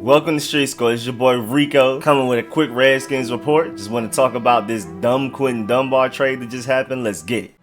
Welcome to RicoScores. It's your boy Rico coming with a quick Redskins report. Just want to talk about this dumb Quinton Dunbar trade that just happened. Let's get it.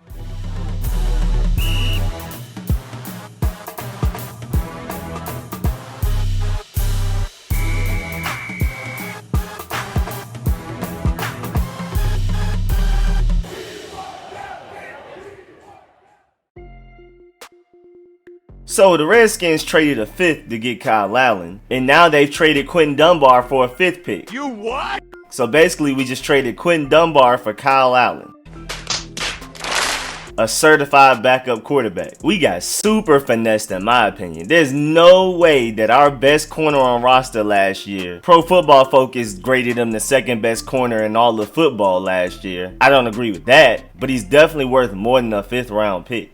So the Redskins traded a fifth to get Kyle Allen, and now they've traded Quinton Dunbar for a fifth pick. You what? So basically we just traded Quinton Dunbar for Kyle Allen, a certified backup quarterback. We got super finessed in my opinion. There's no way that our best corner on roster last year, Pro Football Focus graded him the second best corner in all of football last year. I don't agree with that, but he's definitely worth more than a 5th round pick.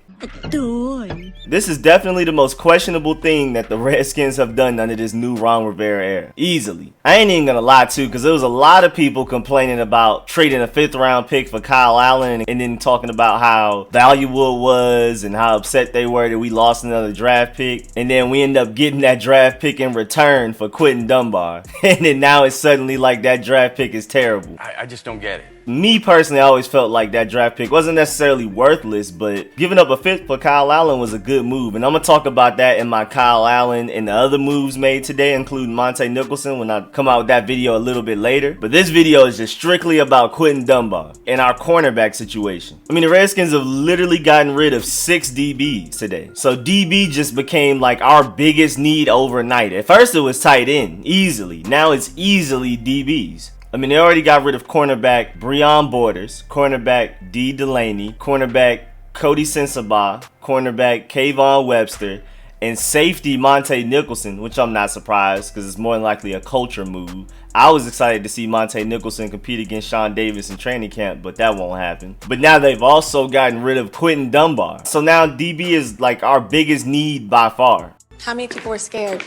This is definitely the most questionable thing that the Redskins have done under this new Ron Rivera era. Easily. I ain't even gonna lie too, because there was a lot of people complaining about trading a 5th round pick for Kyle Allen and then talking about how valuable it was and how upset they were that we lost another draft pick. And then we end up getting that draft pick in return for Quinton Dunbar. And then now it's suddenly like that draft pick is terrible. I just don't get it. Me personally, I always felt like that draft pick wasn't necessarily worthless, but giving up a 5th for Kyle Allen was a good move. And I'm going to talk about that in my Kyle Allen and the other moves made today, including Monte Nicholson, when I come out with that video a little bit later. But this video is just strictly about Quinton Dunbar and our cornerback situation. I mean, the Redskins have literally gotten rid of 6 DBs today. So DB just became like our biggest need overnight. At first it was tight end, easily. Now it's easily DBs. I mean, they already got rid of cornerback Breon Borders, cornerback D. Delaney, cornerback Cody Sensabaugh, cornerback Kayvon Webster, and safety Monte Nicholson, which I'm not surprised because it's more than likely a culture move. I was excited to see Monte Nicholson compete against Sean Davis in training camp, but that won't happen. But now they've also gotten rid of Quinton Dunbar. So now DB is like our biggest need by far. How many people were scared?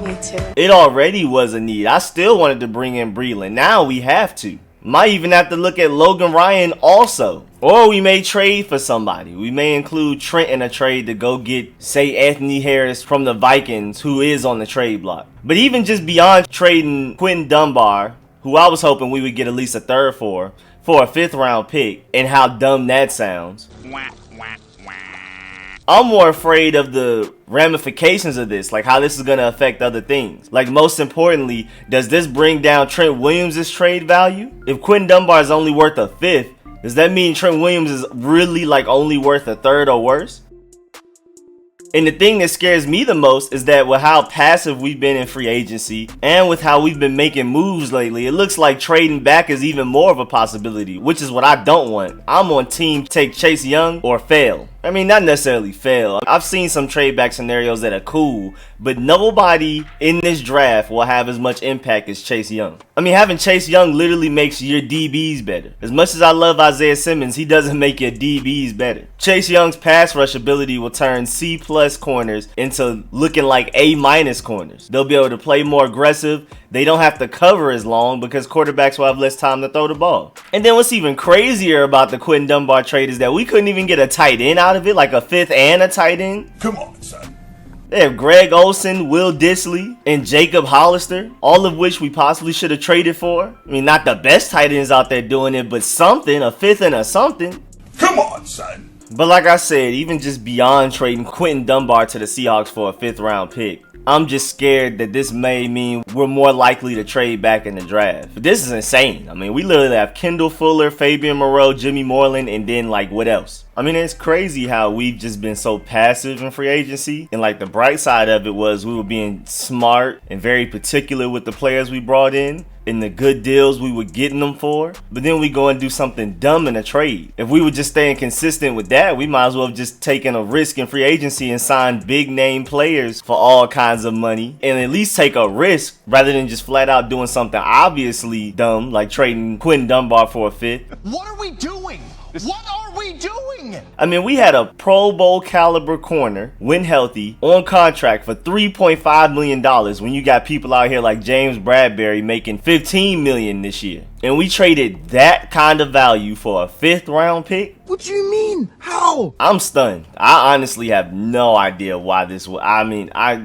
Me too. It already was a need. I still wanted to bring in Breland. Now we have to. Might even have to look at Logan Ryan also. Or we may trade for somebody. We may include Trent in a trade to go get, say, Anthony Harris from the Vikings, who is on the trade block. But even just beyond trading Quinton Dunbar, who I was hoping we would get at least a 3rd for a 5th round pick, and how dumb that sounds. I'm more afraid of the ramifications of this, like how this is going to affect other things. Like, most importantly, does this bring down Trent Williams' trade value? If Quinton Dunbar is only worth a 5th, does that mean Trent Williams is really like only worth a 3rd or worse? And the thing that scares me the most is that with how passive we've been in free agency and with how we've been making moves lately, it looks like trading back is even more of a possibility, which is what I don't want. I'm on team take Chase Young or fail. I mean, not necessarily fail. I've seen some trade back scenarios that are cool, but nobody in this draft will have as much impact as Chase Young. I mean, having Chase Young literally makes your DBs better. As much as I love Isaiah Simmons, he doesn't make your DBs better. Chase Young's pass rush ability will turn C+ corners into looking like A- corners. They'll be able to play more aggressive. They don't have to cover as long because quarterbacks will have less time to throw the ball. And then what's even crazier about the Quinton Dunbar trade is that we couldn't even get a tight end out of it, like a 5th and a tight end. Come on, son. They have Greg Olsen, Will Dissly, and Jacob Hollister, all of which we possibly should have traded for. I mean, not the best tight ends out there doing it, but something, a 5th and a something. Come on, son. But like I said, even just beyond trading Quinton Dunbar to the Seahawks for a 5th round pick, I'm just scared that this may mean we're more likely to trade back in the draft. But this is insane. I mean, we literally have Kendall Fuller, Fabian Moreau, Jimmy Moreland, and then like what else? I mean, it's crazy how we've just been so passive in free agency. And like the bright side of it was we were being smart and very particular with the players we brought in and the good deals we were getting them for. But then we go and do something dumb in a trade. If we were just staying consistent with that, we might as well have just taken a risk in free agency and signed big name players for all kinds of money and at least take a risk rather than just flat out doing something obviously dumb like trading Quinton Dunbar for a 5th. What are we doing? What are we doing? I mean, we had a Pro Bowl caliber corner, when healthy, on contract for $3.5 million when you got people out here like James Bradbury making $15 million this year. And we traded that kind of value for a 5th round pick? What do you mean? How? I'm stunned. I honestly have no idea why this was.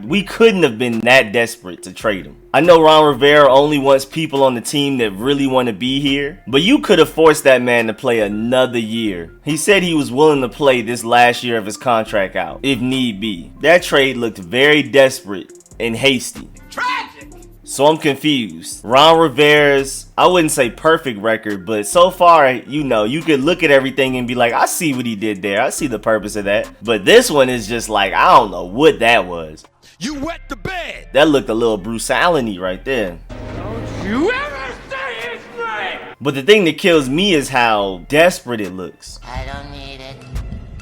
We couldn't have been that desperate to trade him. I know Ron Rivera only wants people on the team that really want to be here, but you could have forced that man to play another year. He said he was willing to play this last year of his contract out, if need be. That trade looked very desperate and hasty. Tragic! So I'm confused. Ron Rivera's, I wouldn't say perfect record, but so far, you know, you could look at everything and be like, I see what he did there. I see the purpose of that. But this one is just like, I don't know what that was. You wet the bed! That looked a little Bruce Allen-y right there. Don't you ever say his name! But the thing that kills me is how desperate it looks. I don't need it.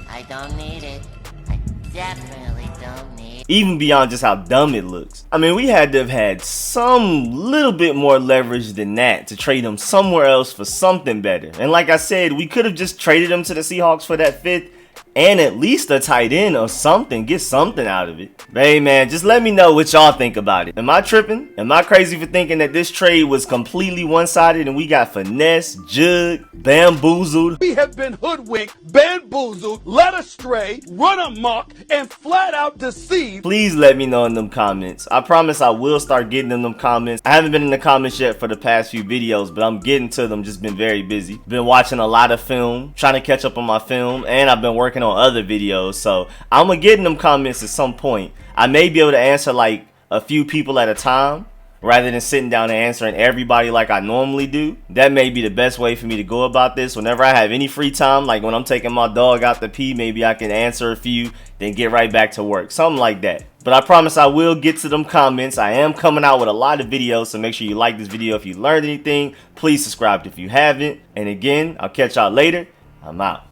I don't need it. I definitely don't need it. Even beyond just how dumb it looks. I mean, we had to have had some little bit more leverage than that to trade him somewhere else for something better. And like I said, we could have just traded him to the Seahawks for that 5th and at least a tight end or something. Get something out of it. But hey man, just let me know what y'all think about it. Am I tripping? Am I crazy for thinking that this trade was completely one-sided and we got finesse, jugged, bamboozled? We have been hoodwinked, bamboozled, led astray, run amok, and flat out deceived. Please let me know in them comments. I promise I will start getting in them comments. I haven't been in the comments yet for the past few videos, but I'm getting to them. Just been very busy. Been watching a lot of film, trying to catch up on my film, and I've been working on other videos. So I'm gonna get in them comments at some point. I may be able to answer like a few people at a time, rather than sitting down and answering everybody like I normally do. That may be the best way for me to go about this. Whenever I have any free time, like when I'm taking my dog out to pee, maybe I can answer a few, then get right back to work. Something like that. But I promise I will get to them comments. I am coming out with a lot of videos, so make sure you like this video if you learned anything. Please subscribe if you haven't. And again, I'll catch y'all later. I'm out.